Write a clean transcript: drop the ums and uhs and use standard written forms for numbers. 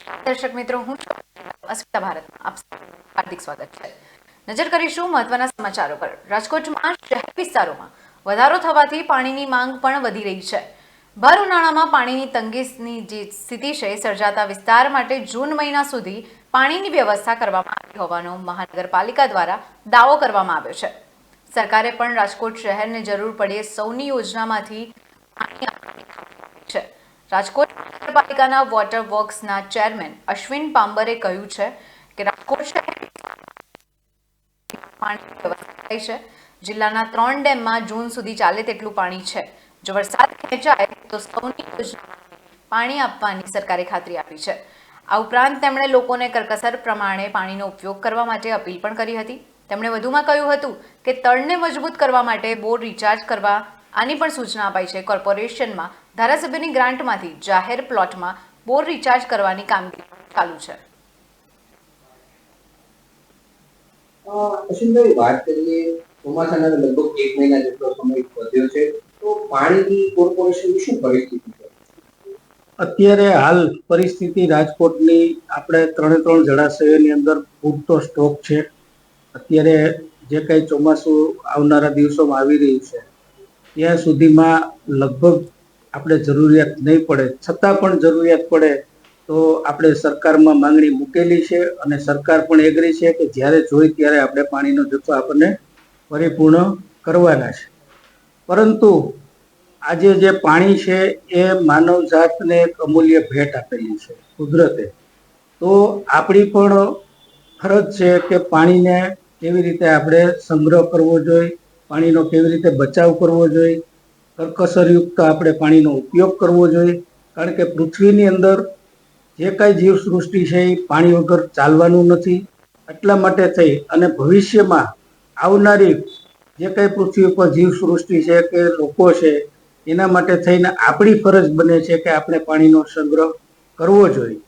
દર્શક મિત્રો, હું અસ્મિતા ભારતમાં આપ હાર્દિક સ્વાગત છે. નજર કરીશું મહત્વના સમાચારો પર. રાજકોટમાં શહેરી વિસ્તારોમાં વધારો થવાથી પાણીની માંગ પણ વધી રહી છે. ભર ઉનાળામાં પાણીની તંગીની જે સ્થિતિ છે સર્જાતા વિસ્તાર માટે જૂન મહિના સુધી પાણીની વ્યવસ્થા કરવામાં આવી હોવાનો મહાનગરપાલિકા દ્વારા દાવો કરવામાં આવ્યો છે. સરકારે પણ રાજકોટ શહેરને જરૂર પડે સૌની યોજનામાંથી પાણી આપવાની ખાતરી છે. રાજકોટ મહાનગરપાલિકાના વોટર વર્ક્સના ચેરમેન અશ્વિન પાંબરે કહ્યું છે કે રાજકોટ શહેર પાણીની વ્યવસ્થા થઈ છે. જિલ્લાના 3 ડેમમાં જૂન સુધી ચાલે તેટલું પાણી છે. જો વરસાદ ખેંચાય તો સૌની યોજનામાં પાણી આપવાની સરકારે ખાતરી આપી છે. આ ઉપરાંત તેમણે લોકોને કરકસર પ્રમાણે પાણીનો ઉપયોગ કરવા માટે અપીલ પણ કરી હતી. તેમણે વધુમાં કહ્યું હતું કે તળને મજબૂત કરવા માટે બોર રિચાર્જ કરવા આની પણ સૂચના અપાઈ છે. કોર્પોરેશનમાં ધારાસભ્યની ગ્રાન્ટમાંથી જાહેર પ્લોટમાં બોર રિચાર્જ કરવાની કામગીરી ચાલુ છે. અશ્વિનભાઈ, વાત કરીએ ચોમાસાના લગભગ 1 મહિના જેટલો સમય વધ્યો છે, તો પાણીની કોર્પોરેશનની શું પરિસ્થિતિ છે? અત્યારે હાલ પરિસ્થિતિ રાજકોટની આપણે 3 જળાશયોની અંદર પૂરતો સ્ટોક છે. અત્યારે જે કંઈ ચોમાસું આવનારા દિવસોમાં આવી રહ્યું છે ત્યાં સુધીમાં લગભગ આપણે જરૂરિયાત નહીં પડે, છતાં પણ જરૂરિયાત પડે તો આપણે સરકારમાં માંગણી મૂકેલી છે અને સરકાર પણ એગ્રી છે કે જ્યારે જોઈ ત્યારે આપણે પાણીનો જથ્થો આપણને પરિપૂર્ણ કરવાના છે. પરંતુ આજે જે પાણી છે એ માનવજાતને એક અમૂલ્ય ભેટ આપેલી છે કુદરતે. તો આપણી પણ ફરજ છે કે પાણીને કેવી રીતે આપણે સંગ્રહ કરવો જોઈએ, પાણીનો કેવી રીતે બચાવ કરવો જોઈએ, કરકસરયુક્ત આપણે પાણીનો ઉપયોગ કરવો જોઈએ. કારણ કે પૃથ્વીની અંદર જે કાંઈ જીવસૃષ્ટિ છે એ પાણી વગર ચાલવાનું નથી. એટલા માટે થઈ અને ભવિષ્યમાં આવનારી જે કંઈ પૃથ્વી ઉપર જીવસૃષ્ટિ છે કે લોકો છે એના માટે થઈને આપણી ફરજ બને છે કે આપણે પાણીનો સંગ્રહ કરવો જોઈએ.